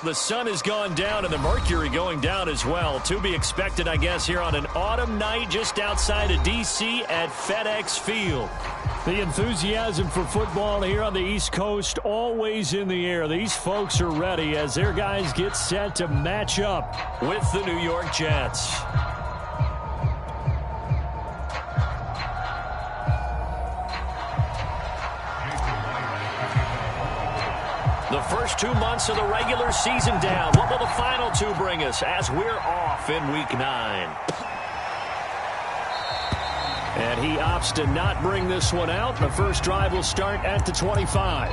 The sun has gone down and the mercury going down as well. To be expected, I guess, here on an autumn night just outside of D.C. at FedEx Field. The enthusiasm for football here on the East Coast always in the air. These folks are ready as their guys get set to match up with the New York Jets. The first 2 months of the regular season down. What will the final 2 bring us as we're off in Week 9? And he opts to not bring this one out. The first drive will start at the 25.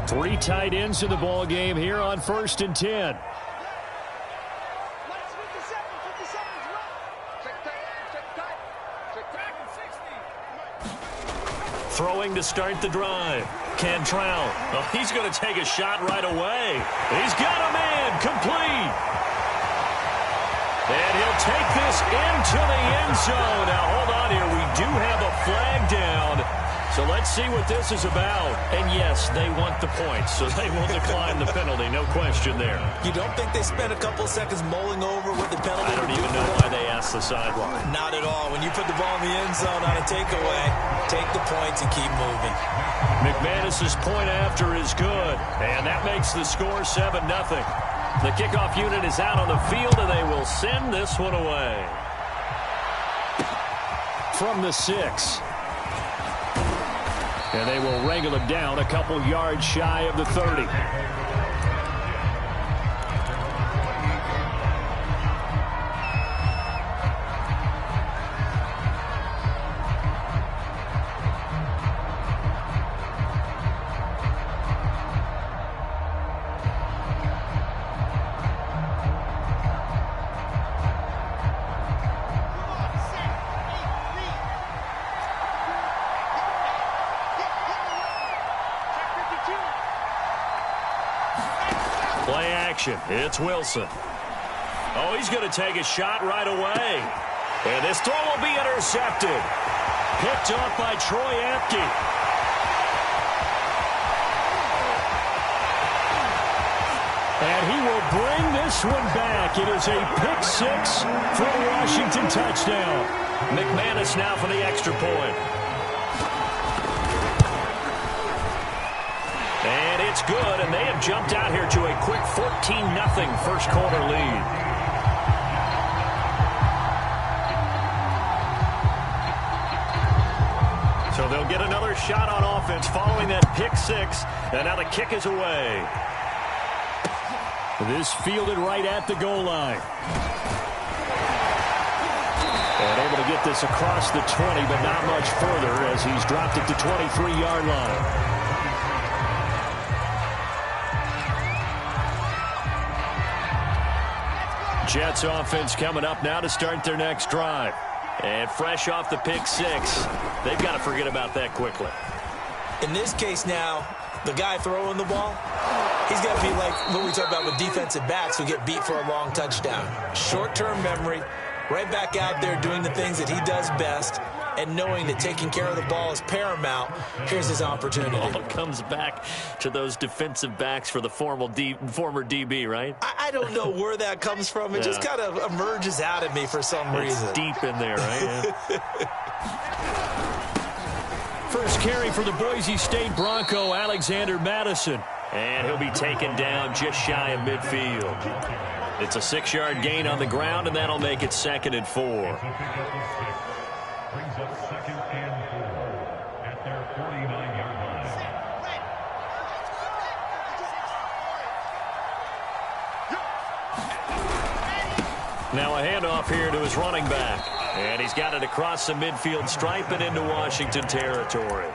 Three tight ends in the ball game here on 1st and 10. Throwing to start the drive. Cantrell. Oh, he's going to take a shot right away. He's got a man. Complete. And he'll take this into the end zone. Now, hold on here. We do have a flag down. So let's see what this is about. And, yes, they want the points, so they will decline the penalty. No question there. You don't think they spent a couple seconds mulling over what the penalty? I don't even know why they asked the sideline. Not at all. When you put the ball in the end zone on a takeaway, take the points and keep moving. McManus's point after is good, and that makes the score 7-0. The kickoff unit is out on the field, and they will send this one away. From the 6. And they will wrangle him down a couple yards shy of the 30. Play action. It's Wilson. Oh, he's going to take a shot right away. And this throw will be intercepted. Picked up by Troy Apke. And he will bring this one back. It is a pick 6 for a Washington touchdown. McManus now for the extra point. And it's good, and they have jumped out here to a quick 14-0 first quarter lead. So they'll get another shot on offense following that pick 6, and now the kick is away. This fielded right at the goal line. And able to get this across the 20, but not much further as he's dropped it to 23-yard line. Jets offense coming up now to start their next drive. And fresh off the pick 6, they've got to forget about that quickly. In this case now, the guy throwing the ball, he's got to be like what we talk about with defensive backs who get beat for a long touchdown. Short-term memory, right back out there doing the things that he does best, and knowing that taking care of the ball is paramount. Here's his opportunity. It all comes back to those defensive backs for the former DB, right? I don't know where that comes from. It just kind of emerges out of me for some reason. It's deep in there, right? First carry for the Boise State Bronco, Alexander Madison. And he'll be taken down just shy of midfield. It's a 6-yard gain on the ground, and that'll make it 2nd and 4. Brings up 2nd and 4 at their 49-yard line. Now a handoff here to his running back. And he's got it across the midfield stripe and into Washington territory.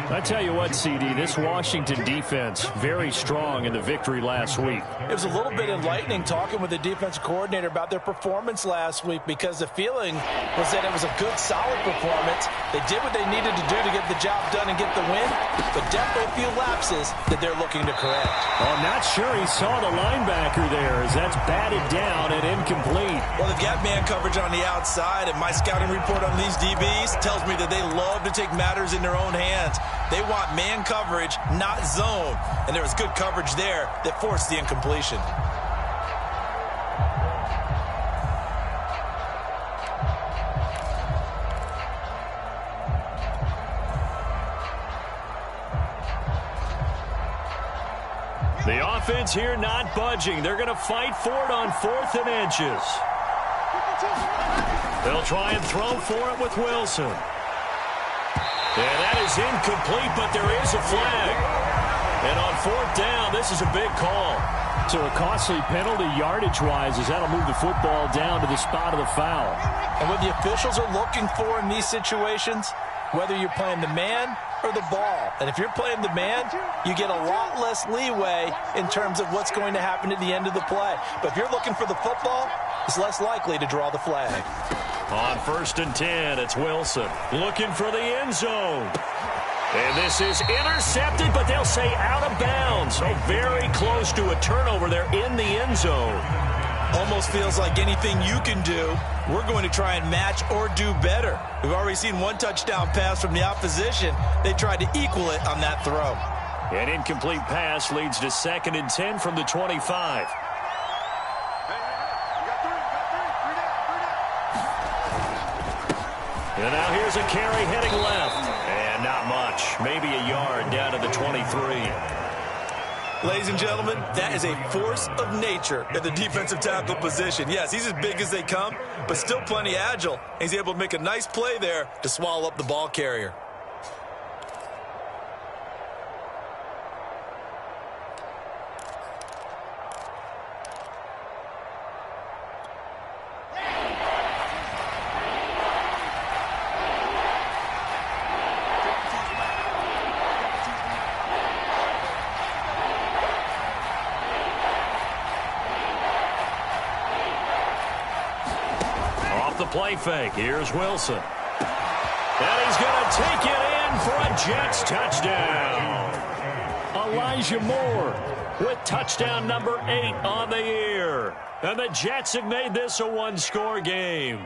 I tell you what, CD, this Washington defense, very strong in the victory last week. It was a little bit enlightening talking with the defensive coordinator about their performance last week, because the feeling was that it was a good, solid performance. They did what they needed to do to get the job done and get the win, but definitely a few lapses that they're looking to correct. Oh, I'm not sure he saw the linebacker there, as that's batted down and incomplete. Well, they've got man coverage on the outside, and my scouting report on these DBs tells me that they love to take matters in their own hands. They want man coverage, not zone. And there was good coverage there that forced the incompletion. The offense here not budging. They're going to fight for it on 4th and inches. They'll try and throw for it with Wilson. And that is incomplete, but there is a flag. And on 4th down, this is a big call. So a costly penalty yardage-wise, as that'll move the football down to the spot of the foul. And what the officials are looking for in these situations, whether you're playing the man or the ball. And if you're playing the man, you get a lot less leeway in terms of what's going to happen at the end of the play. But if you're looking for the football, it's less likely to draw the flag. On 1st and 10, it's Wilson looking for the end zone. And this is intercepted, but they'll say out of bounds. So very close to a turnover there in the end zone. Almost feels like anything you can do, we're going to try and match or do better. We've already seen one touchdown pass from the opposition. They tried to equal it on that throw. An incomplete pass leads to 2nd and 10 from the 25. And now here's a carry heading left. And not much. Maybe a yard down to the 23. Ladies and gentlemen, that is a force of nature at the defensive tackle position. Yes, he's as big as they come, but still plenty agile. He's able to make a nice play there to swallow up the ball carrier. The play fake. Here's Wilson. And he's going to take it in for a Jets touchdown. Elijah Moore with touchdown number 8 on the year. And the Jets have made this a one-score game.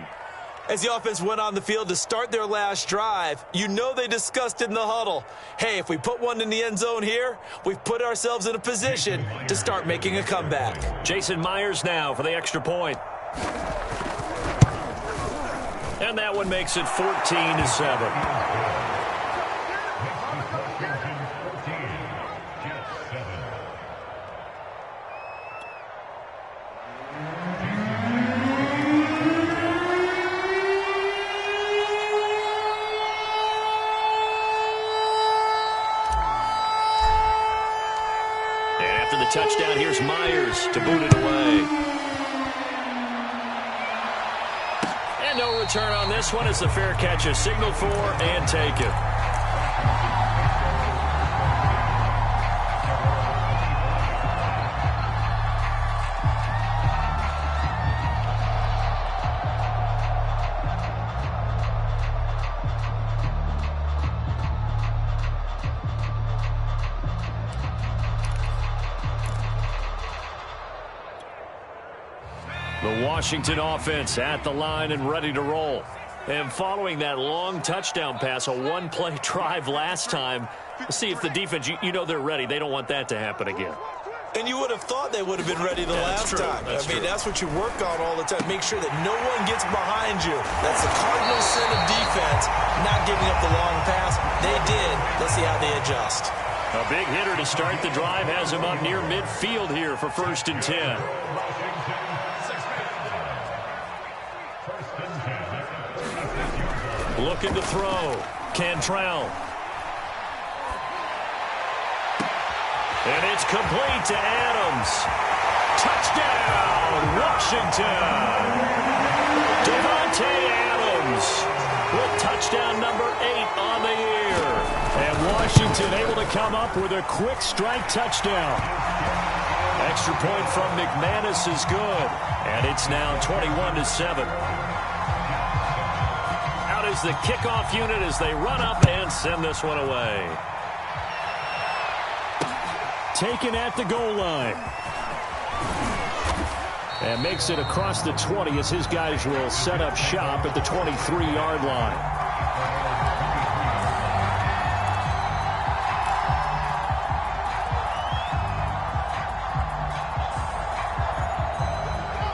As the offense went on the field to start their last drive, you know they discussed in the huddle, hey, if we put one in the end zone here, we've put ourselves in a position to start making a comeback. Jason Myers now for the extra point. And that one makes it 14-7. Touchdown, here's Myers to boot it away. And no return on this one as the fair catch is signaled for and taken. The Washington offense at the line and ready to roll. And following that long touchdown pass, a one-play drive last time, let's see if the defense, you know they're ready. They don't want that to happen again. And you would have thought they would have been ready the last time. That's what you work on all the time. Make sure that no one gets behind you. That's the cardinal sin of defense, not giving up the long pass. They did. Let's see how they adjust. A big hitter to start the drive has him up near midfield here for 1st and 10. Looking to throw. Cantrell. And it's complete to Adams. Touchdown, Washington. Devontae Adams with touchdown number 8 on the year. Washington able to come up with a quick strike touchdown. Extra point from McManus is good. And it's now 21-7. Out is the kickoff unit as they run up and send this one away. Taken at the goal line. And makes it across the 20 as his guys will set up shop at the 23-yard line.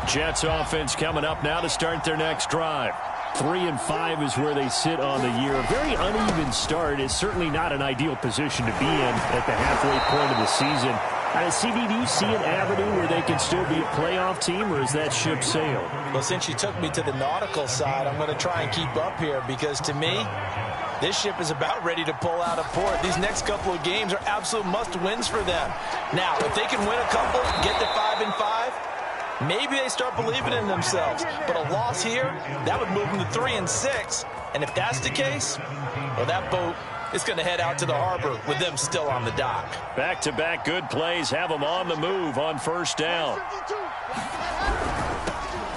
Jets offense coming up now to start their next drive. 3-5 is where they sit on the year. A very uneven start is certainly not an ideal position to be in at the halfway point of the season. CD, do you see an avenue where they can still be a playoff team, or is that ship sailed? Well, since you took me to the nautical side, I'm going to try and keep up here because, to me, this ship is about ready to pull out of port. These next couple of games are absolute must-wins for them. Now, if they can win a couple, get to 5-5, maybe they start believing in themselves. But a loss here, that would move them to 3-6. And if that's the case, well, that boat is going to head out to the harbor with them still on the dock. Back-to-back good plays have them on the move on first down.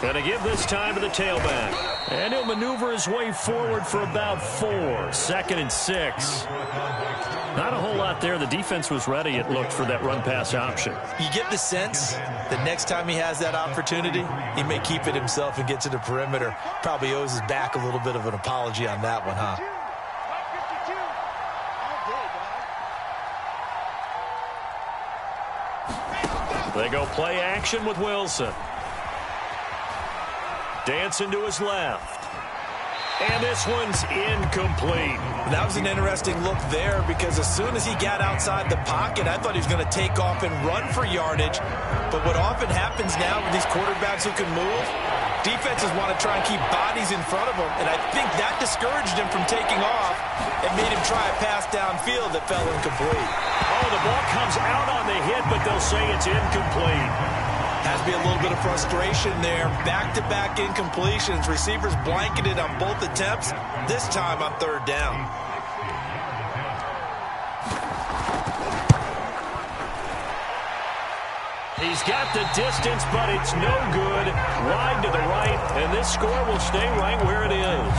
Going to give this time to the tailback. And he'll maneuver his way forward for about 4. 2nd and 6. Not a whole lot there. The defense was ready, it looked, for that run-pass option. You get the sense that next time he has that opportunity, he may keep it himself and get to the perimeter. Probably owes his back a little bit of an apology on that one, huh? They go play action with Wilson. Dancing to his left. And this one's incomplete. That was an interesting look there because as soon as he got outside the pocket, I thought he was going to take off and run for yardage. But what often happens now with these quarterbacks who can move, defenses want to try and keep bodies in front of them. And I think that discouraged him from taking off and made him try a pass downfield that fell incomplete. Oh, the ball comes out on the hit, but they'll say it's incomplete. Has to be a little bit of frustration there. Back-to-back incompletions. Receivers blanketed on both attempts, this time on 3rd down. He's got the distance, but it's no good. Wide to the right, and this score will stay right where it is.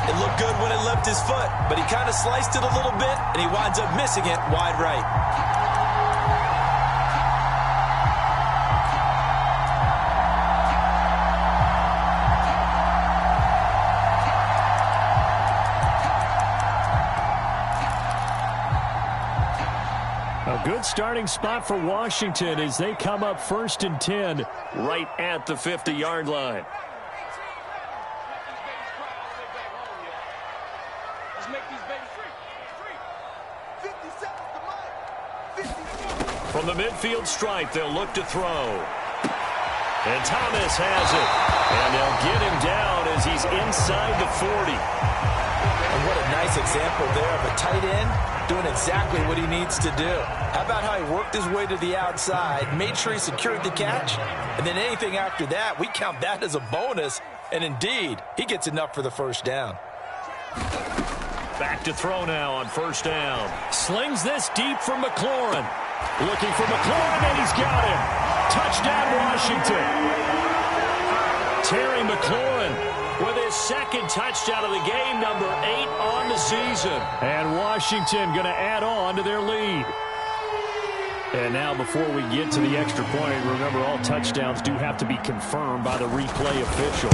It looked good when it left his foot, but he kind of sliced it a little bit, and he winds up missing it wide right. A good starting spot for Washington as they come up 1st and 10 right at the 50-yard line. From the midfield stripe, they'll look to throw. And Thomas has it. And they'll get him down as he's inside the 40. And what a nice example there of a tight end doing exactly what he needs to do. How about how he worked his way to the outside, made sure he secured the catch, and then anything after that, we count that as a bonus. And indeed, he gets enough for the 1st down. Back to throw now on 1st down. Slings this deep for McLaurin. Looking for McLaurin, and he's got him. Touchdown, Washington. Terry McLaurin with his 2nd touchdown of the game, number 8 on the season. And Washington going to add on to their lead. And now before we get to the extra point, remember all touchdowns do have to be confirmed by the replay official.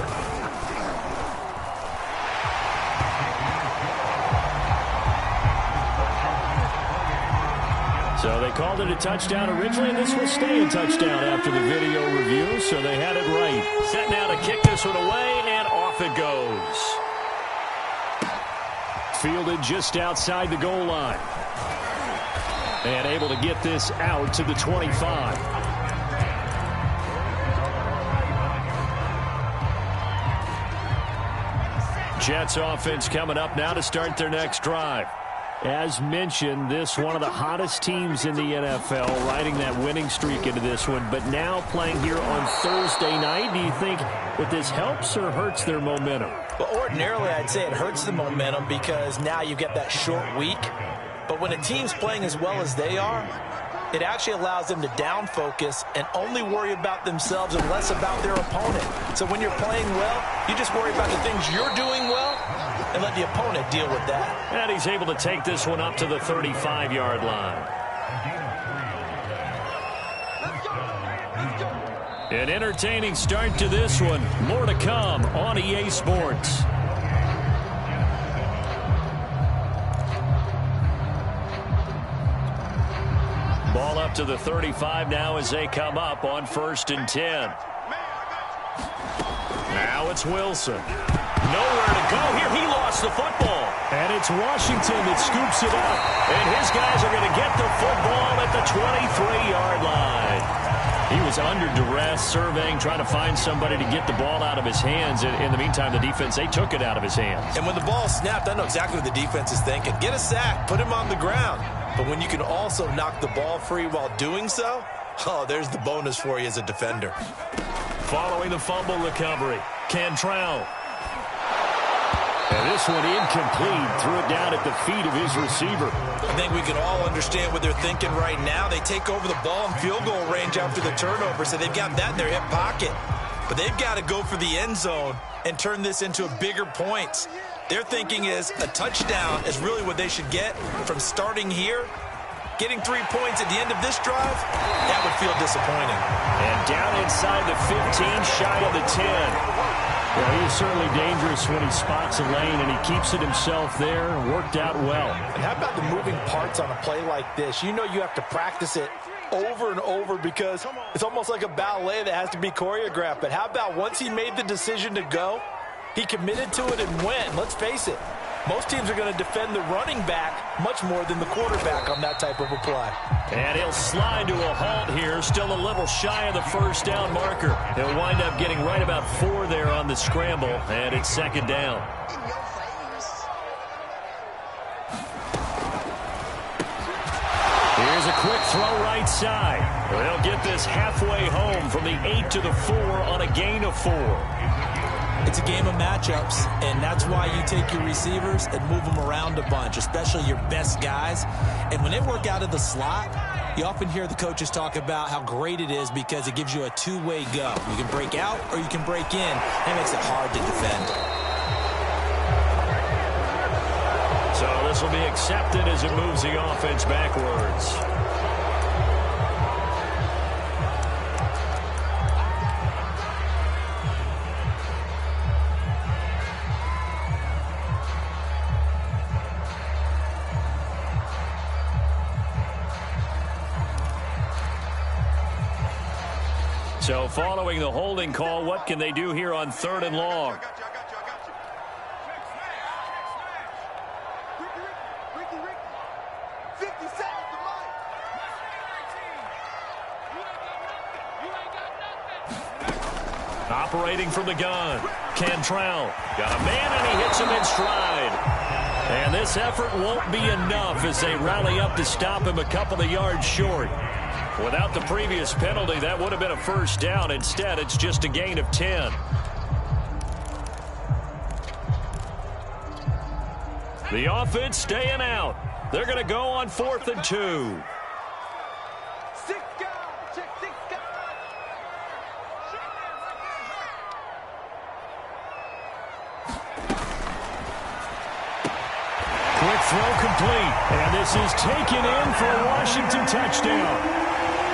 So they called it a touchdown originally, and this will stay a touchdown after the video review, so they had it right. Set now to kick this one away, and off it goes. Fielded just outside the goal line. And able to get this out to the 25. Jets offense coming up now to start their next drive. As mentioned, this one of the hottest teams in the NFL, riding that winning streak into this one, but now playing here on Thursday night. Do you think that this helps or hurts their momentum? Well, ordinarily, I'd say it hurts the momentum because now you get that short week. But when a team's playing as well as they are, it actually allows them to down focus and only worry about themselves and less about their opponent. So when you're playing well, you just worry about the things you're doing well and let the opponent deal with that. And he's able to take this one up to the 35-yard line. An entertaining start to this one. More to come on EA Sports. Ball up to the 35 now as they come up on 1st and 10. Now it's Wilson. Nowhere to go here. He lost the football. And it's Washington that scoops it up. And his guys are going to get the football at the 23-yard line. He was under duress, surveying, trying to find somebody to get the ball out of his hands. In the meantime, the defense, they took it out of his hands. And when the ball snapped, I know exactly what the defense is thinking. Get a sack, put him on the ground. But when you can also knock the ball free while doing so, oh, there's the bonus for you as a defender. Following the fumble recovery, Cantrell. And this one incomplete. Threw it down at the feet of his receiver. I think we can all understand what they're thinking right now. They take over the ball in field goal range after the turnover, so they've got that in their hip pocket. But they've got to go for the end zone and turn this into a bigger point. Their thinking is a touchdown is really what they should get from starting here. Getting 3 points at the end of this drive, that would feel disappointing. And down inside the 15, shy of the 10. Well, he is certainly dangerous when he spots a lane, and he keeps it himself there. Worked out well. And how about the moving parts on a play like this? You know you have to practice it over and over because it's almost like a ballet that has to be choreographed. But how about once he made the decision to go, he committed to it and went. Let's face it, most teams are going to defend the running back much more than the quarterback on that type of a play. And he'll slide to a halt here, still a little shy of the first down marker. He'll wind up getting right about 4 there on the scramble, and it's 2nd down. Here's a quick throw right side. They'll get this halfway home from the 8 to the 4 on a gain of 4. It's a game of matchups, and that's why you take your receivers and move them around a bunch, especially your best guys. And when they work out of the slot, you often hear the coaches talk about how great it is because it gives you a two-way go. You can break out or you can break in, and it makes it hard to defend. So this will be accepted as it moves the offense backwards. So following the holding call, what can they do here on 3rd and long? Operating from the gun, Cantrell got a man and he hits him in stride. And this effort won't be enough as they rally up to stop him a couple of yards short. Without the previous penalty, that would have been a first down. Instead, it's just a gain of 10. The offense staying out. They're going to go on 4th and 2. Quick throw complete. And this is taken in for a Washington touchdown.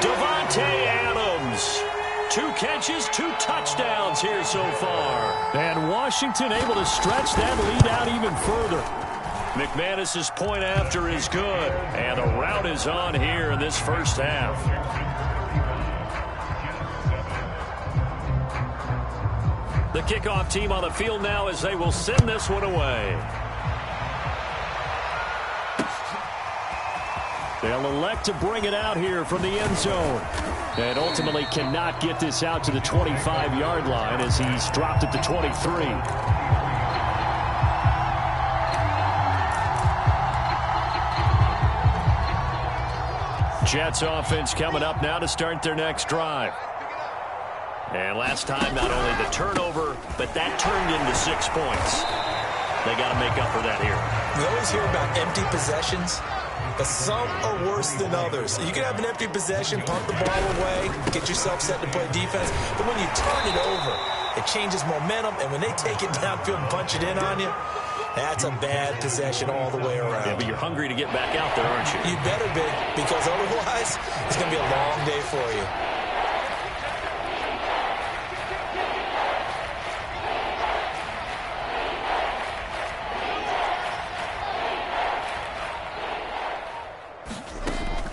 Devontae Adams. 2 catches, 2 touchdowns here so far. And Washington able to stretch that lead out even further. McManus's point after is good. And the route is on here in this first half. The kickoff team on the field now as they will send this one away. They'll elect to bring it out here from the end zone. And ultimately cannot get this out to the 25-yard line as he's dropped at the 23. Jets offense coming up now to start their next drive. And last time, not only the turnover, but that turned into 6 points. They got to make up for that here. We always hear about empty possessions, but some are worse than others. You can have an empty possession, punt the ball away, get yourself set to play defense, but when you turn it over, it changes momentum, and when they take it downfield and punch it in on you, that's a bad possession all the way around. Yeah, but you're hungry to get back out there, aren't you? You better be, because otherwise, it's going to be a long day for you.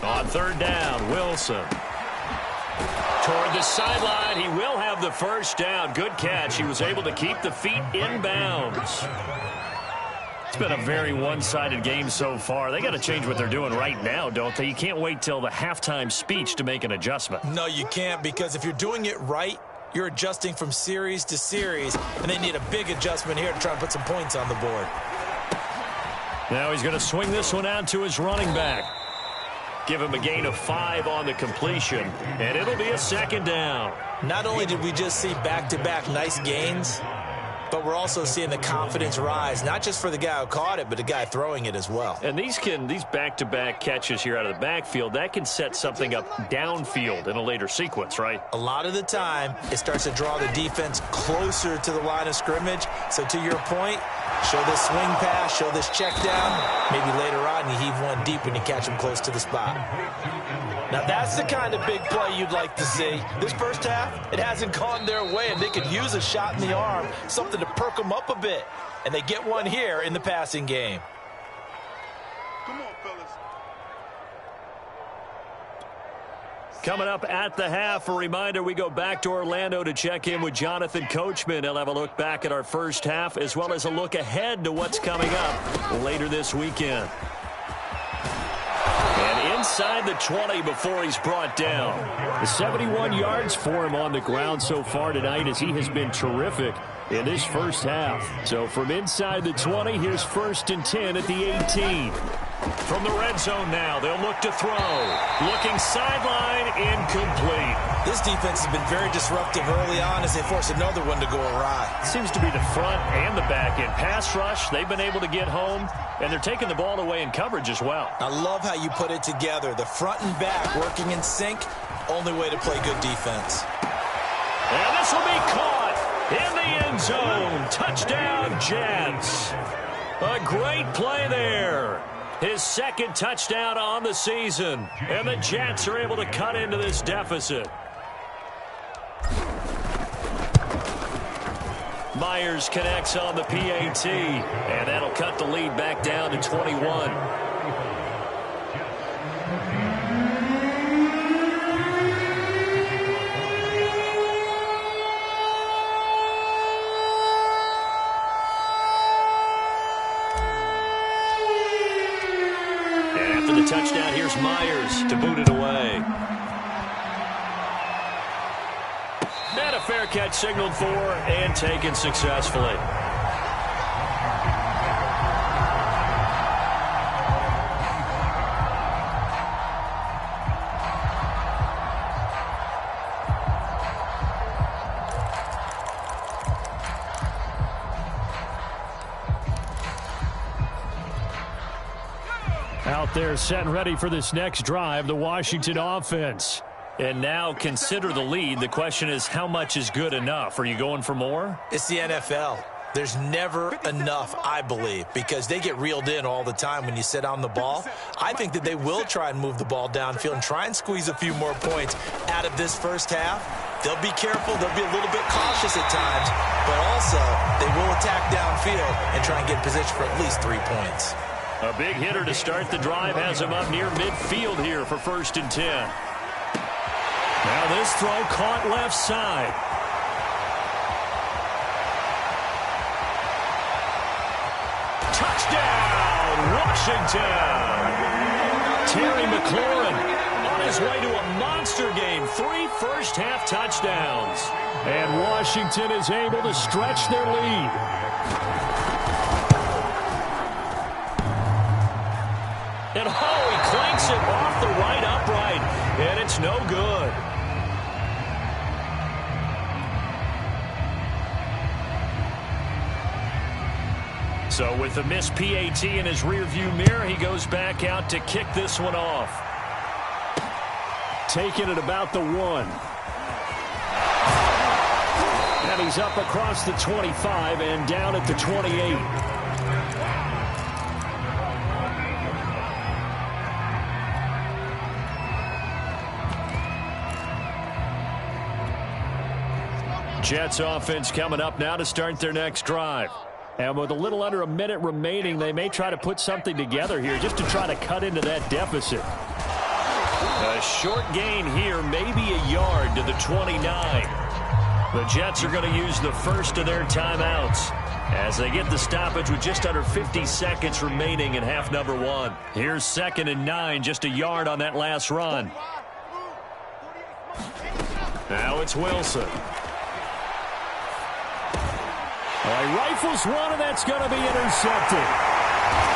On third down, Wilson. Toward the sideline, he will have the first down. Good catch. He was able to keep the feet in bounds. It's been a very one-sided game so far. They got to change what they're doing right now, don't they? You can't wait till the halftime speech to make an adjustment. No, you can't, because if you're doing it right, you're adjusting from series to series, and they need a big adjustment here to try and put some points on the board. Now he's going to swing this one out to his running back. Give him a gain of 5 on the completion, and it'll be a second down. Not only did we just see back-to-back nice gains, but we're also seeing the confidence rise, not just for the guy who caught it, but the guy throwing it as well. And these back-to-back catches here out of the backfield, that can set something up downfield in a later sequence, right? A lot of the time, it starts to draw the defense closer to the line of scrimmage. So to your point, show this swing pass, show this check down. Maybe later on you heave one deep when you catch him close to the spot. Now that's the kind of big play you'd like to see. This first half, it hasn't gone their way, and they could use a shot in the arm, something to perk them up a bit. And they get one here in the passing game. Come on, fellas. Coming up at the half, a reminder, we go back to Orlando to check in with Jonathan Coachman. He'll have a look back at our first half, as well as a look ahead to what's coming up later this weekend. And inside the 20 before he's brought down. The 71 yards for him on the ground so far tonight, as he has been terrific in this first half. So from inside the 20, here's 1st and 10 at the 18. From the red zone now, they'll look to throw. Looking sideline, incomplete. This defense has been very disruptive early on as they force another one to go awry. Seems to be the front and the back end. Pass rush, they've been able to get home, and they're taking the ball away in coverage as well. I love how you put it together. The front and back working in sync, only way to play good defense. And this will be caught in the end zone. Touchdown, Jets. A great play there. His second touchdown on the season. And the Jets are able to cut into this deficit. Myers connects on the PAT. And that'll cut the lead back down to 21. The touchdown, here's Myers to boot it away. And a fair catch signaled for and taken successfully. Out there set and ready for this next drive, the Washington offense. And now consider the lead. The question is, how much is good enough? Are you going for more? It's the NFL. There's never enough, I believe, because they get reeled in all the time when you sit on the ball. I think that they will try and move the ball downfield and try and squeeze a few more points out of this first half. They'll be careful. They'll be a little bit cautious at times, but also they will attack downfield and try and get position for at least 3 points. A big hitter to start the drive has him up near midfield here for 1st and 10. Now this throw caught left side. Touchdown, Washington! Terry McLaurin on his way to a monster game. 3 first-half touchdowns. And Washington is able to stretch their lead. And he clanks it off the right upright. no good. So with the missed PAT in his rearview mirror, he goes back out to kick this one off. Taking it about the 1. And he's up across the 25 and down at the 28. Jets offense coming up now to start their next drive. And with a little under a minute remaining, they may try to put something together here just to try to cut into that deficit. A short gain here, maybe a yard to the 29. The Jets are going to use the first of their timeouts as they get the stoppage with just under 50 seconds remaining in half number 1. Here's 2nd and 9, just a yard on that last run. Now it's Wilson. He rifles one, and that's going to be intercepted.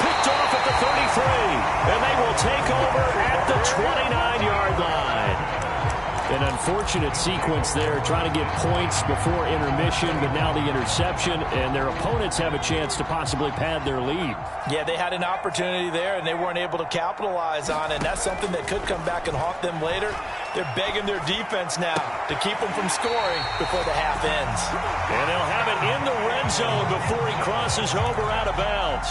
Picked off at the 33, and they will take over at the 29-yard line. An unfortunate sequence there, trying to get points before intermission, but now the interception, and their opponents have a chance to possibly pad their lead. Yeah, they had an opportunity there, and they weren't able to capitalize on it, and that's something that could come back and haunt them later. They're begging their defense now to keep them from scoring before the half ends. And they'll have it in the red zone before he crosses over out of bounds.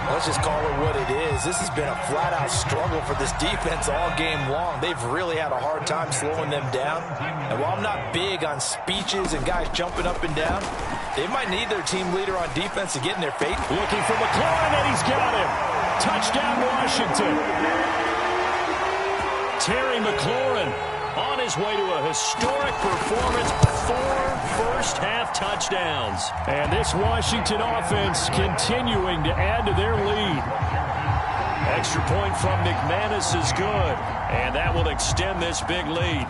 Let's just call it what it is. This has been a flat-out struggle for this defense all game long. They've really had a hard time slowing them down. And while I'm not big on speeches and guys jumping up and down, they might need their team leader on defense to get in their face. Looking for McLaurin, and he's got him. Touchdown, Washington. Terry McLaurin on his way to a historic performance, 4 first-half touchdowns. And this Washington offense continuing to add to their lead. Extra point from McManus is good, and that will extend this big lead.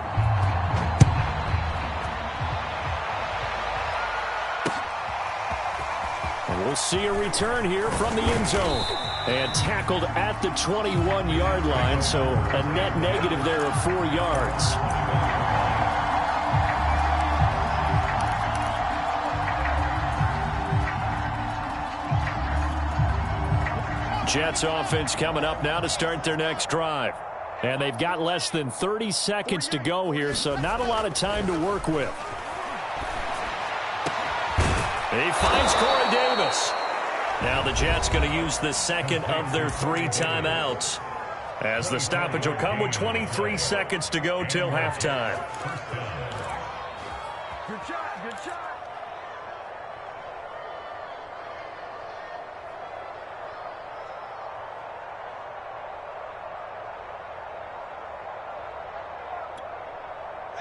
And we'll see a return here from the end zone. And tackled at the 21-yard line, so a net negative there of 4 yards. Jets offense coming up now to start their next drive. And they've got less than 30 seconds to go here, so not a lot of time to work with. He finds Corey Davis. Now the Jets going to use the second of their 3 timeouts, as the stoppage will come with 23 seconds to go till halftime. Good shot, good shot.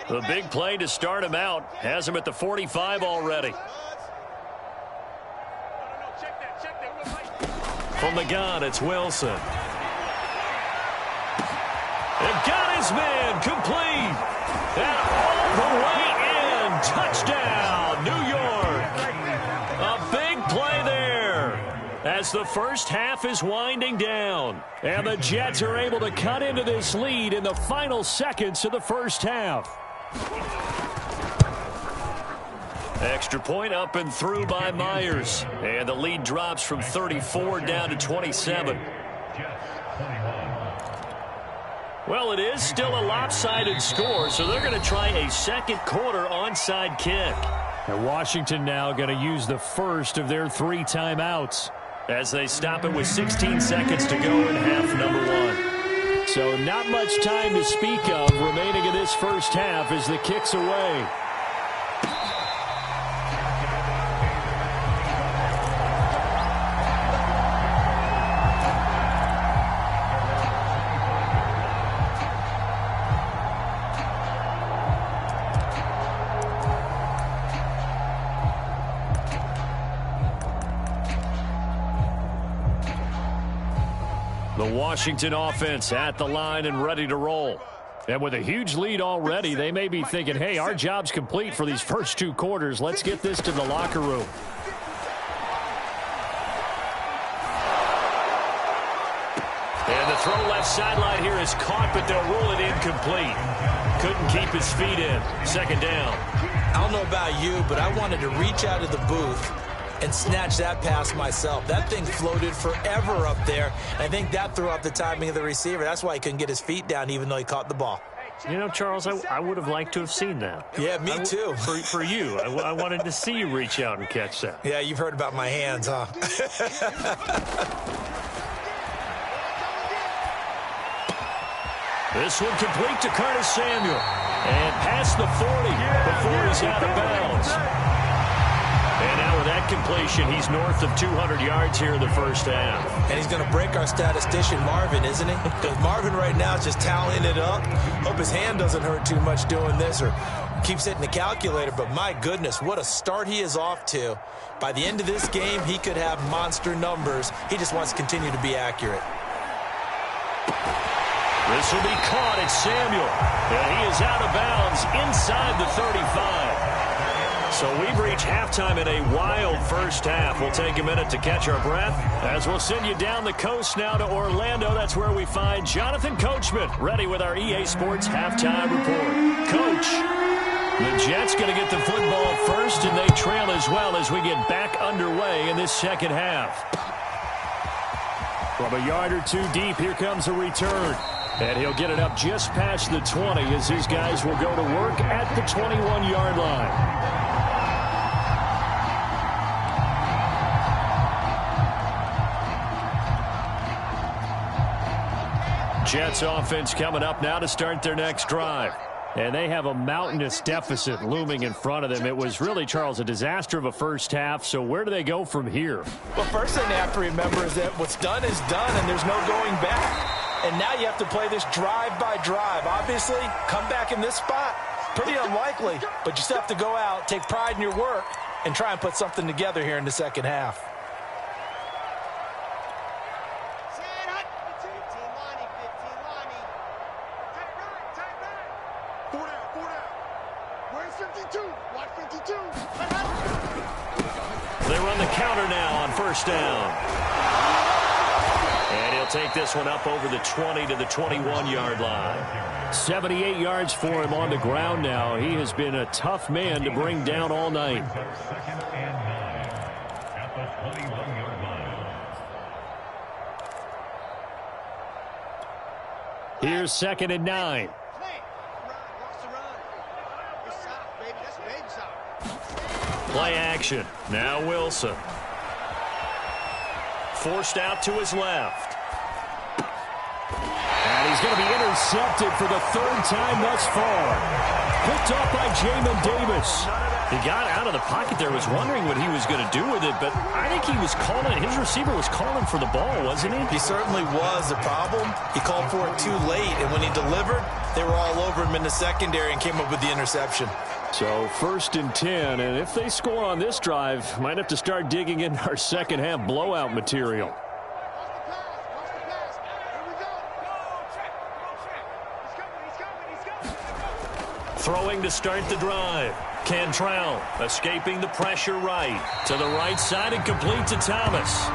The big play to start him out has him at the 45 already. From the gun, it's Wilson. They've got his man complete. And all the way in. Touchdown, New York. A big play there as the first half is winding down. And the Jets are able to cut into this lead in the final seconds of the first half. Extra point up and through by Myers. And the lead drops from 34 down to 27. Well, it is still a lopsided score, so they're going to try a second quarter onside kick. And Washington now going to use the first of their 3 timeouts as they stop it with 16 seconds to go in half number 1. So not much time to speak of remaining in this first half as the kick's away. The Washington offense at the line and ready to roll. And with a huge lead already, they may be thinking, hey, our job's complete for these first 2 quarters. Let's get this to the locker room. And the throw left sideline here is caught, but they'll rule it incomplete. Couldn't keep his feet in. Second down. I don't know about you, but I wanted to reach out of the booth and snatch that pass myself. That thing floated forever up there. And I think that threw off the timing of the receiver. That's why he couldn't get his feet down even though he caught the ball. You know, Charles, I would have liked to have seen that. Yeah, me too. For you. I wanted to see you reach out and catch that. Yeah, you've heard about my hands, huh? This one complete to Curtis Samuel. And past the 40 before he's out of bounds. And now with that completion, he's north of 200 yards here in the first half. And he's going to break our statistician, Marvin, isn't he? Because Marvin right now is just tallying it up. Hope his hand doesn't hurt too much doing this or keeps hitting the calculator. But my goodness, what a start he is off to. By the end of this game, he could have monster numbers. He just wants to continue to be accurate. This will be caught at Samuel. And he is out of bounds inside the 35. So we've reached halftime in a wild first half. We'll take a minute to catch our breath as we'll send you down the coast now to Orlando. That's where we find Jonathan Coachman ready with our EA Sports halftime report. Coach, the Jets going to get the football first, and they trail as well as we get back underway in this second half. From a yard or two deep, here comes a return. And he'll get it up just past the 20 as his guys will go to work at the 21-yard line. Jets offense coming up now to start their next drive. And they have a mountainous deficit looming in front of them. It was really, Charles, a disaster of a first half. So where do they go from here? Well, first thing they have to remember is that what's done is done, and there's no going back. And now you have to play this drive by drive. Obviously, come back in this spot, pretty unlikely. But you still have to go out, take pride in your work, and try and put something together here in the second half. They run the counter now on first down. And he'll take this one up over the 20 to the 21-yard line. 78 yards for him on the ground now. He has been a tough man to bring down all night. Second and 9 at the 21-yard line. Here's second and 9. Play action. Now Wilson. Forced out to his left. And he's going to be intercepted for the third time thus far. Picked off by Jamin Davis. He got out of the pocket there, was wondering what he was going to do with it, but I think he was calling, his receiver was calling for the ball, wasn't he? He certainly was. The problem, he called for it too late, and when he delivered, they were all over him in the secondary and came up with the interception. So first and 10, and if they score on this drive, might have to start digging in our second half blowout material. Throwing to start the drive. Cantrell escaping the pressure right. To the right side and complete to Thomas.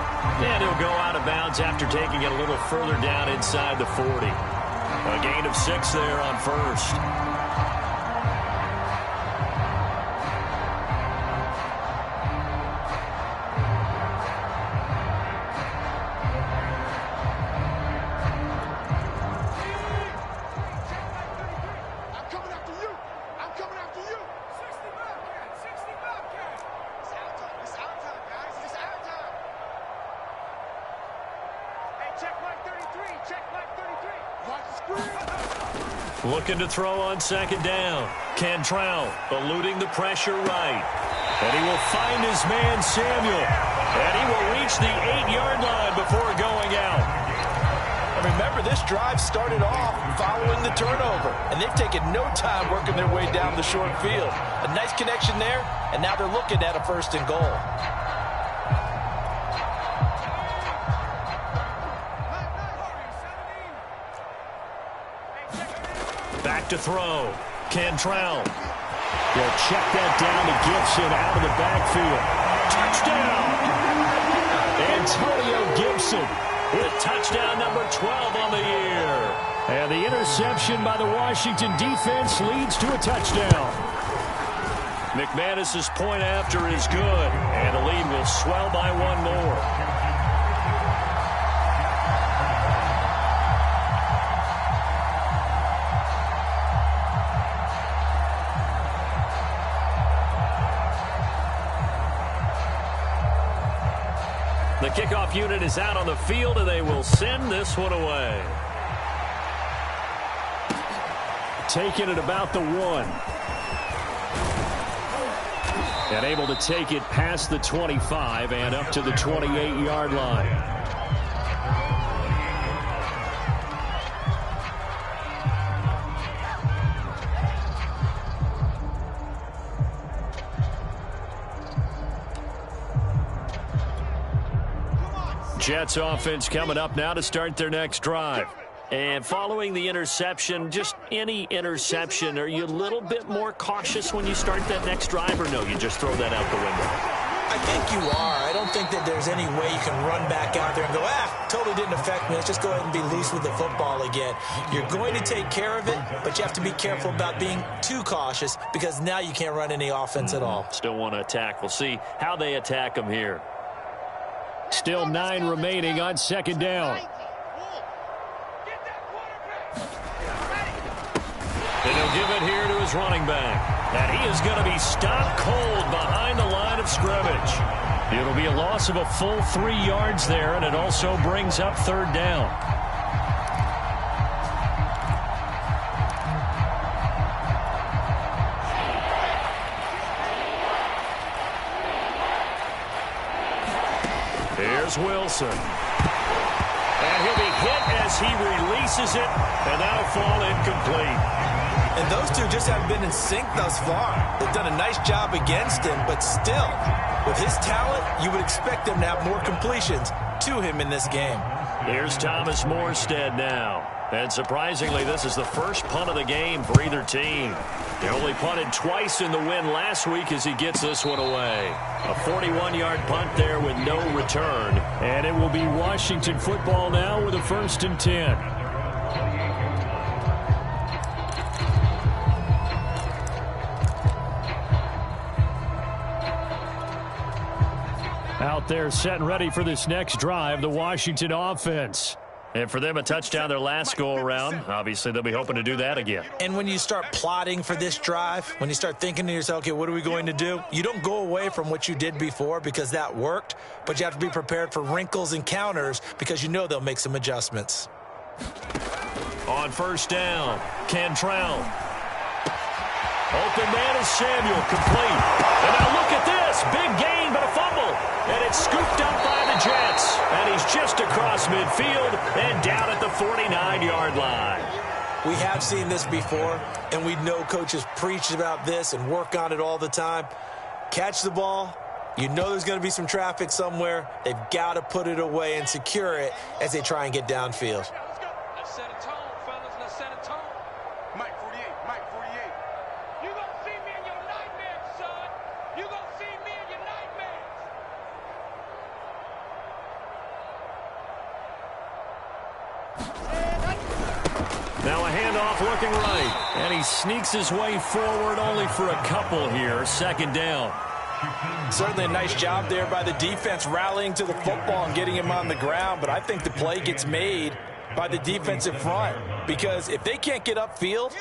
And he'll go out of bounds after taking it a little further down inside the 40. A gain of 6 there on first. Looking to throw on second down. Cantrell eluding the pressure right. And he will find his man Samuel. And he will reach the 8-yard line before going out. And remember, this drive started off following the turnover. And they've taken no time working their way down the short field. A nice connection there, and now they're looking at a first and goal. Back to throw. Cantrell. They'll check that down to Gibson out of the backfield. Touchdown! Antonio Gibson. with touchdown number 12 on the year. And the interception by the Washington defense leads to a touchdown. McManus's point after is good, and the lead will swell by one more. The kickoff unit is out on the field, and they will send this one away. Taking it about the 1. And able to take it past the 25 and up to the 28-yard line. Jets offense coming up now to start their next drive. And following the interception, just any interception, are you a little bit more cautious when you start that next drive, or no, you just throw that out the window? I think you are. I don't think that there's any way you can run back out there and go, totally didn't affect me. Let's just go ahead and be loose with the football again. You're going to take care of it, but you have to be careful about being too cautious because now you can't run any offense at all. Still want to attack. We'll see how they attack them here. Still 9 remaining on second down. And he'll give it here to his running back. And he is going to be stopped cold behind the line of scrimmage. It'll be a loss of a full 3 yards there, and it also brings up third down. Here's Wilson. And he'll be hit as he releases it, and that'll fall incomplete. And those two just haven't been in sync thus far. They've done a nice job against him, but still, with his talent, you would expect them to have more completions to him in this game. Here's Thomas Morstead now. And surprisingly, this is the first punt of the game for either team. He only punted twice in the win last week as he gets this one away. A 41-yard punt there with no return. And it will be Washington football now with a 1st and 10. Out there set and ready for this next drive, the Washington offense. And for them, a touchdown their last go-around. Obviously, they'll be hoping to do that again. And when you start plotting for this drive, when you start thinking to yourself, okay, what are we going to do? You don't go away from what you did before because that worked, but you have to be prepared for wrinkles and counters because you know they'll make some adjustments. On first down, Cantrell. Open man is Samuel, complete. And now look at this, big gain, but a fumble. And it's scooped up by the Jets. And he's just across midfield and down at the 49-yard line. We have seen this before, and we know coaches preach about this and work on it all the time. Catch the ball. You know there's going to be some traffic somewhere. They've got to put it away and secure it as they try and get downfield. Let's set a tone, fellas. Let's set a tone. Mike 48, Mike 48. You gonna see me in your nightmares, son. You gonna see me in your nightmares. Now a handoff looking right. And he sneaks his way forward only for a couple here. Second down. Certainly a nice job there by the defense rallying to the football and getting him on the ground, but I think the play gets made by the defensive front because if they can't get upfield,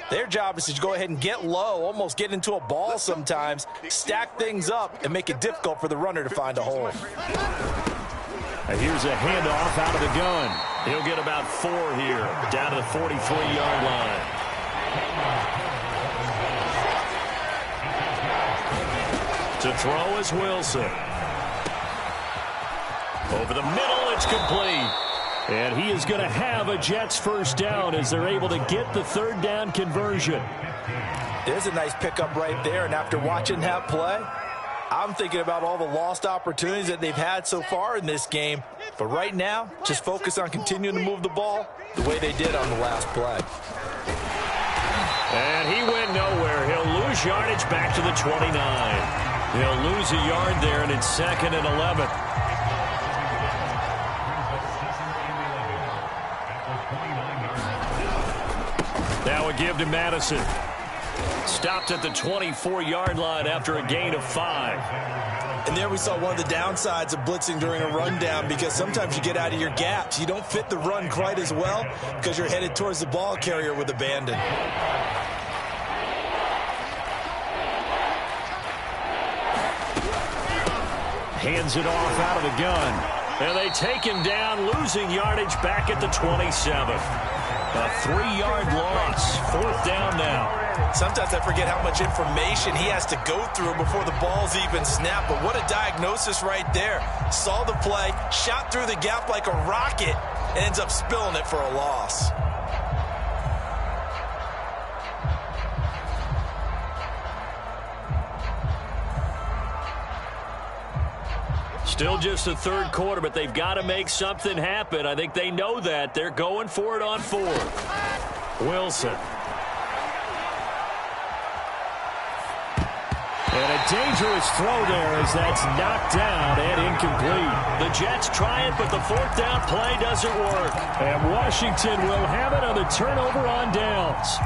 their job is to go ahead and get low, almost get into a ball sometimes, stack things up, and make it difficult for the runner to find a hole. Here's a handoff out of the gun. He'll get about 4 here, down to the 43-yard line. To throw is Wilson. Over the middle, it's complete. And he is going to have a Jets first down as they're able to get the third down conversion. There's a nice pickup right there, and after watching that play, I'm thinking about all the lost opportunities that they've had so far in this game. But right now, just focus on continuing to move the ball the way they did on the last play. And he went nowhere. He'll lose yardage back to the 29. He'll lose a yard there, and it's 2nd and 11. Now a give to Madison. Stopped at the 24-yard line after a gain of 5. And there we saw one of the downsides of blitzing during a rundown, because sometimes you get out of your gaps. You don't fit the run quite as well because you're headed towards the ball carrier with abandon. Hands it off out of the gun. And they take him down, losing yardage back at the 27. A 3-yard loss. 4th down now. Sometimes I forget how much information he has to go through before the ball's even snapped. But what a diagnosis right there. Saw the play, shot through the gap like a rocket, and ends up spilling it for a loss. Still just the 3rd quarter, but they've got to make something happen. I think they know that. They're going for it on 4th. Wilson. And a dangerous throw there as that's knocked down and incomplete. The Jets try it, but the 4th down play doesn't work. And Washington will have it on the turnover on downs.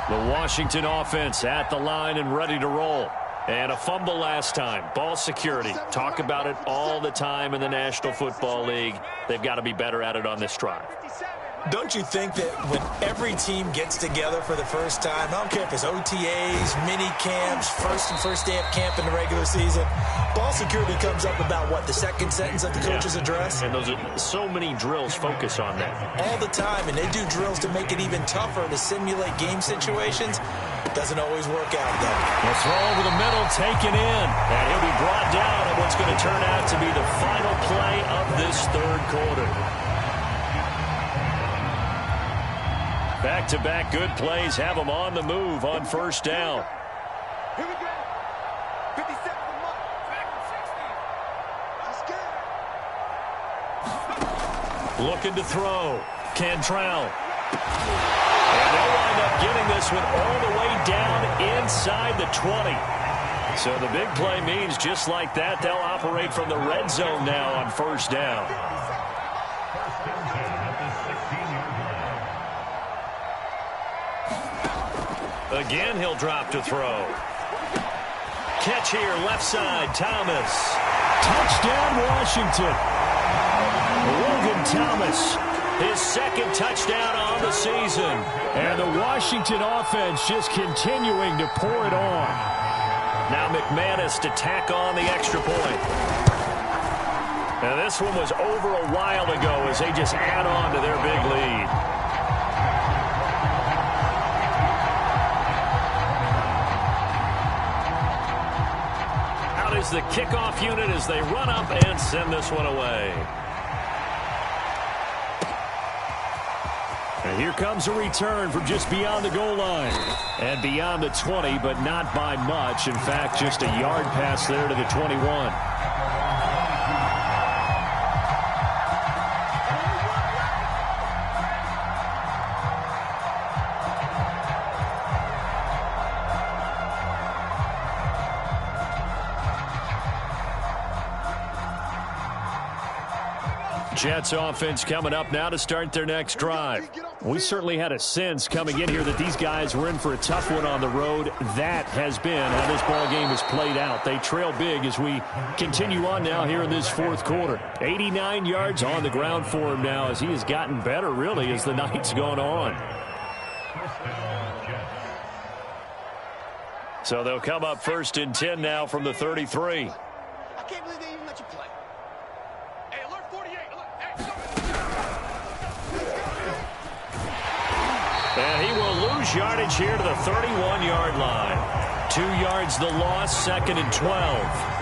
The Washington offense at the line and ready to roll. And a fumble last time. Ball security. Talk about it all the time in the National Football League. They've got to be better at it on this drive. Don't you think that when every team gets together for the first time, I don't care if it's OTAs, mini camps, first day of camp in the regular season, ball security comes up about, what, the second sentence of the coach's address? And those are so many drills focus on that. All the time, and they do drills to make it even tougher to simulate game situations. Doesn't always work out, though. The throw over the middle, taken in. And he'll be brought down on what's going to turn out to be the final play of this 3rd quarter. Back-to-back good plays have them on the move on 1st down. Here we go. 57 for Mike. Let's go. Looking to throw. Cantrell. And they'll wind up getting this one all the way down inside the 20. So the big play means just like that, they'll operate from the red zone now on 1st down. Again, he'll drop to throw. Catch here, left side, Thomas. Touchdown, Washington. Logan Thomas, his 2nd touchdown on the season. And the Washington offense just continuing to pour it on. Now McManus to tack on the extra point. And this one was over a while ago as they just add on to their big lead. Is the kickoff unit as they run up and send this one away. And here comes a return from just beyond the goal line. And beyond the 20, but not by much. In fact, just a yard pass there to the 21. Jets offense coming up now to start their next drive. We certainly had a sense coming in here that these guys were in for a tough one on the road. That has been how this ball game has played out. They trail big as we continue on now here in this 4th quarter. 89 yards on the ground for him now as he has gotten better really as the night's gone on. So they'll come up 1st and 10 now from the 33. I can't believe they even let you play. Hey, alert 48. Alert. Hey, and he will lose yardage here to the 31-yard line. 2 yards the loss, 2nd and 12.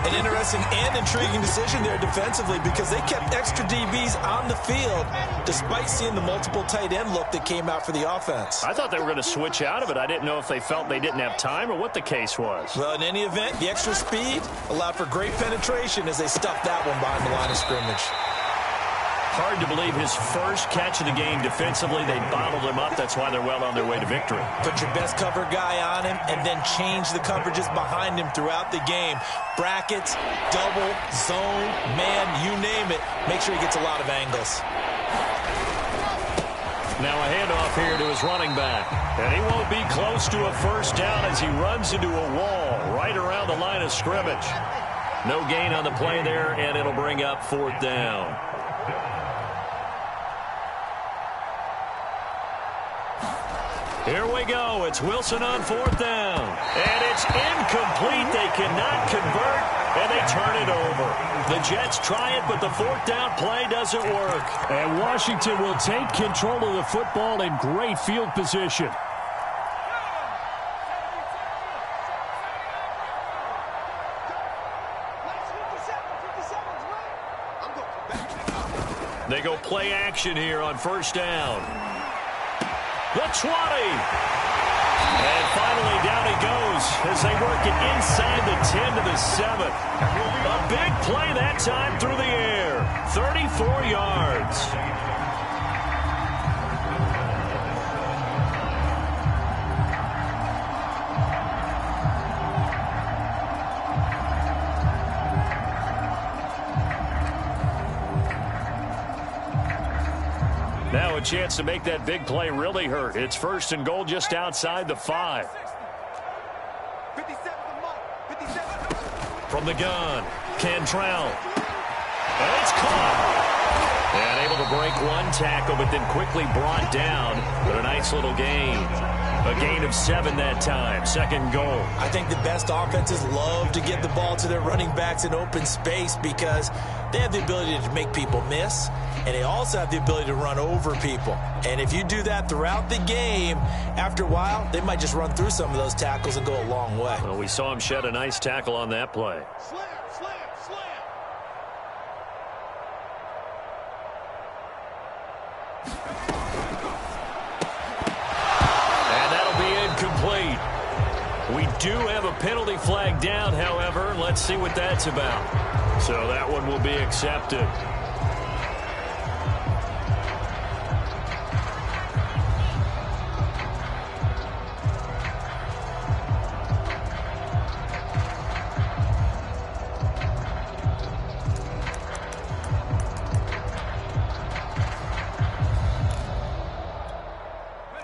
An interesting and intriguing decision there defensively because they kept extra DBs on the field despite seeing the multiple tight end look that came out for the offense. I thought they were going to switch out of it. I didn't know if they felt they didn't have time or what the case was. Well, in any event, the extra speed allowed for great penetration as they stuffed that one behind the line of scrimmage. Hard to believe his first catch of the game defensively. They bottled him up. That's why they're well on their way to victory. Put your best cover guy on him and then change the coverages behind him throughout the game. Brackets, double, zone, man, you name it. Make sure he gets a lot of angles. Now a handoff here to his running back. And he won't be close to a first down as he runs into a wall right around the line of scrimmage. No gain on the play there, and it'll bring up 4th down. Here we go. It's Wilson on 4th down. And it's incomplete. They cannot convert, and they turn it over. The Jets try it, but the 4th down play doesn't work. And Washington will take control of the football in great field position. They go play action here on 1st down. The 20. And finally down he goes as they work it inside the 10 to the 7. A big play that time through the air. 34 yards. Now a chance to make that big play really hurt. It's 1st and goal just outside the 5. 57 From the gun, Cantrell. And it's caught. And able to break one tackle, but then quickly brought down. But a nice little gain. A gain of 7 that time. 2nd goal. I think the best offenses love to get the ball to their running backs in open space because they have the ability to make people miss, and they also have the ability to run over people. And if you do that throughout the game, after a while, they might just run through some of those tackles and go a long way. Well, we saw him shed a nice tackle on that play. Slam, slam, slam. And that'll be incomplete. We do have a penalty flag down, however. Let's see what that's about. So that one will be accepted.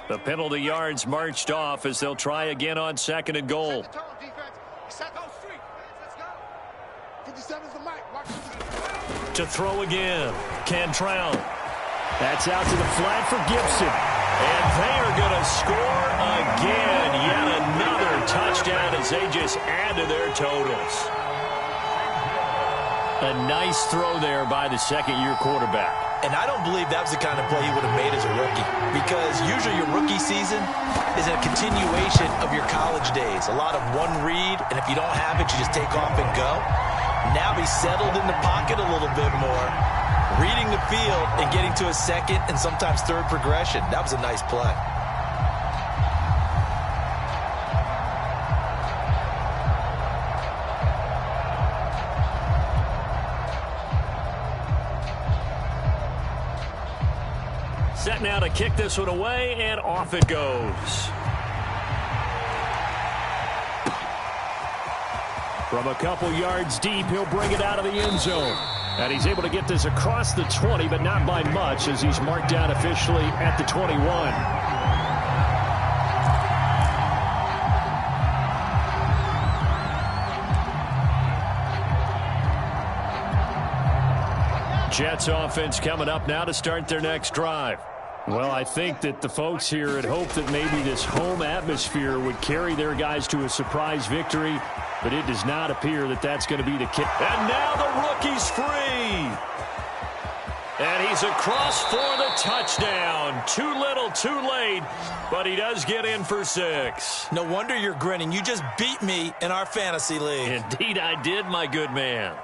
The penalty yards marched off as they'll try again on 2nd and goal. To throw again, Cantrell. That's out to the flat for Gibson. And they are going to score again. Yet another touchdown as they just add to their totals. A nice throw there by the 2nd-year quarterback. And I don't believe that was the kind of play he would have made as a rookie, because usually your rookie season is a continuation of your college days. A lot of one read, and if you don't have it, you just take off and go. Now he's settled in the pocket a little bit more, reading the field and getting to a 2nd and sometimes 3rd progression. That was a nice play. Set now to kick this one away, and off it goes. From a couple yards deep, he'll bring it out of the end zone. And he's able to get this across the 20, but not by much, as he's marked down officially at the 21. Jets offense coming up now to start their next drive. Well, I think that the folks here had hoped that maybe this home atmosphere would carry their guys to a surprise victory, but it does not appear that that's going to be the case. And now the rookie's free. And he's across for the touchdown. Too little, too late, but he does get in for 6. No wonder you're grinning. You just beat me in our fantasy league. Indeed I did, my good man.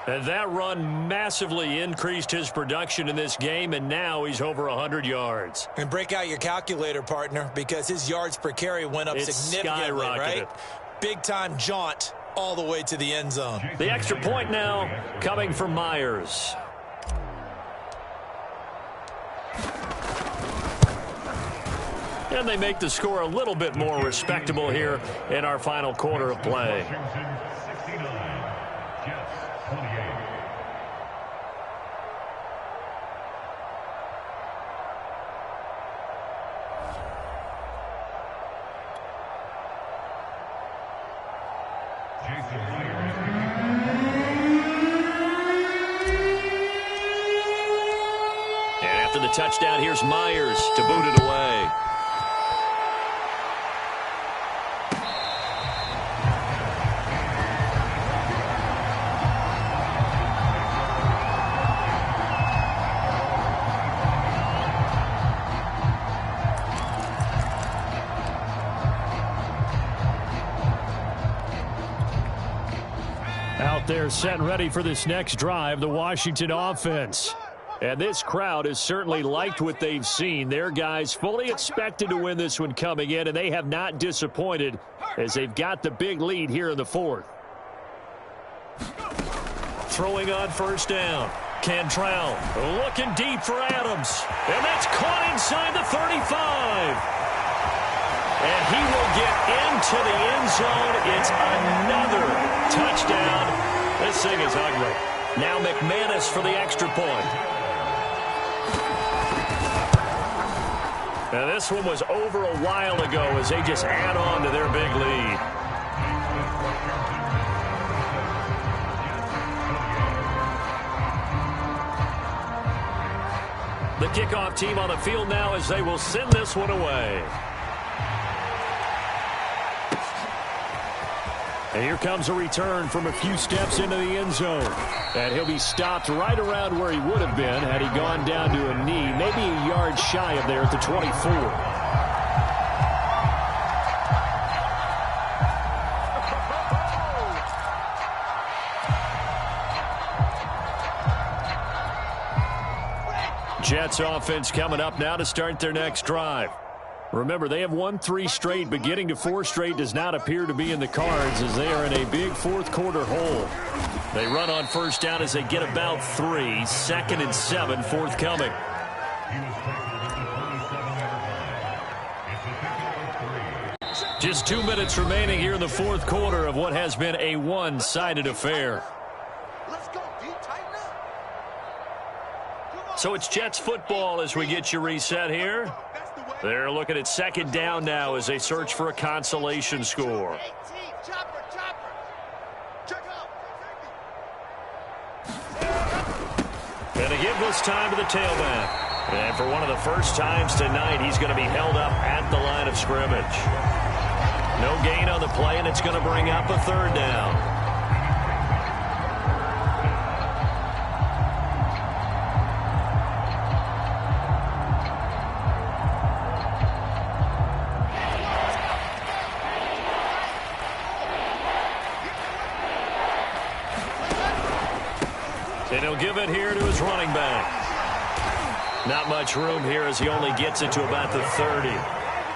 And that run massively increased his production in this game, and now he's over 100 yards. And break out your calculator, partner, because his yards per carry went up significantly, right? Big-time jaunt all the way to the end zone. The extra point now coming from Myers. And they make the score a little bit more respectable here in our final quarter of play. touchdown. Here's Myers to boot it away. Out there set and ready for this next drive, the Washington offense. And this crowd has certainly liked what they've seen. Their guys fully expected to win this one coming in, and they have not disappointed as they've got the big lead here in the fourth. Throwing on first down. Cantrell looking deep for Adams. And that's caught inside the 35. And he will get into the end zone. It's another touchdown. This thing is ugly. Now McManus for the extra point. Now this one was over a while ago as they just add on to their big lead. The kickoff team on the field now as they will send this one away. And here comes a return from a few steps into the end zone. And he'll be stopped right around where he would have been had he gone down to a knee, maybe a yard shy of there at the 24. Jets offense coming up now to start their next drive. Remember, they have won 3 straight, but getting to 4 straight does not appear to be in the cards as they are in a big fourth quarter hole. They run on first down as they get about 3. 2nd and 7 forthcoming. Just 2 minutes remaining here in the fourth quarter of what has been a one-sided affair. Let's go, D. Tighten up. So it's Jets football as we get you reset here. They're looking at second down now as they search for a consolation score. And they give this time to the tailback. And for one of the first times tonight, he's going to be held up at the line of scrimmage. No gain on the play, and it's going to bring up a third down. And he'll give it here to his running back. Not much room here as he only gets it to about the 30.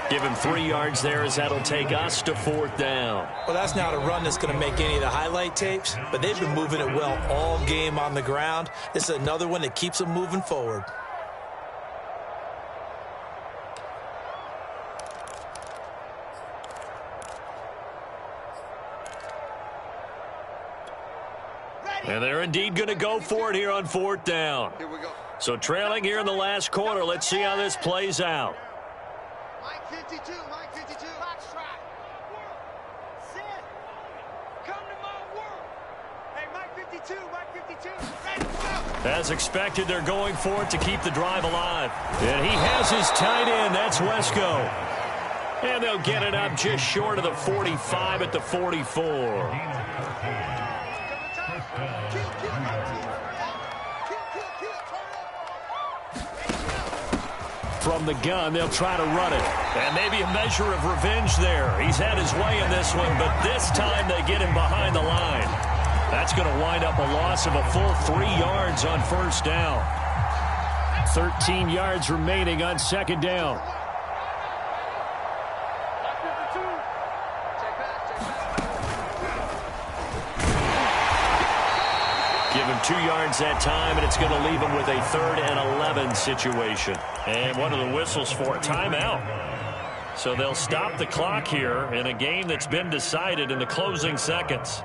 Give him 3 yards there as that'll take us to 4th down. Well, that's not a run that's going to make any of the highlight tapes, but they've been moving it well all game on the ground. This is another one that keeps them moving forward. And they're indeed going to go for it here on 4th down. Here we go. So trailing here in the last quarter. Let's see how this plays out. Mike 52, Mike 52. Box try. Sit. Come to my work. Hey, Mike 52, Mike 52. Ready to go. As expected, they're going for it to keep the drive alive. And he has his tight end. That's Wesco. And they'll get it up just short of the 45 at the 44. From the gun, they'll try to run it. And maybe a measure of revenge there. He's had his way in this one, but this time they get him behind the line. That's going to wind up a loss of a full 3 yards on first down. 13 yards remaining on second down. Give him 2 yards that time, and it's going to leave him with a 3rd and 11 situation. And what are the whistles for? Timeout. So they'll stop the clock here in a game that's been decided in the closing seconds.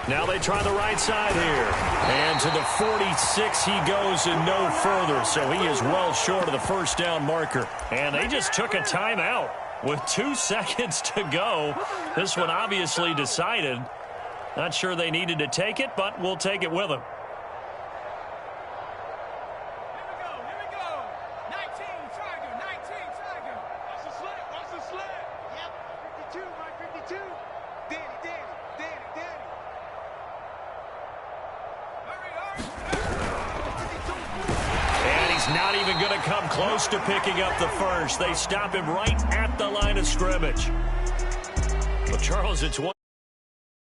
Now they try the right side here. And to the 46 he goes and no further. So he is well short of the first down marker. And they just took a timeout with 2 seconds to go. This one obviously decided. Not sure they needed to take it, but we'll take it with them. Here we go. 19, Tiger, 19, Tiger. Watch the sled, watch the sled. Yep, 52, Mike 52. Danny. And he's not even going to come close to picking up the first. They stop him right at the line of scrimmage. Well, Charles, it's one.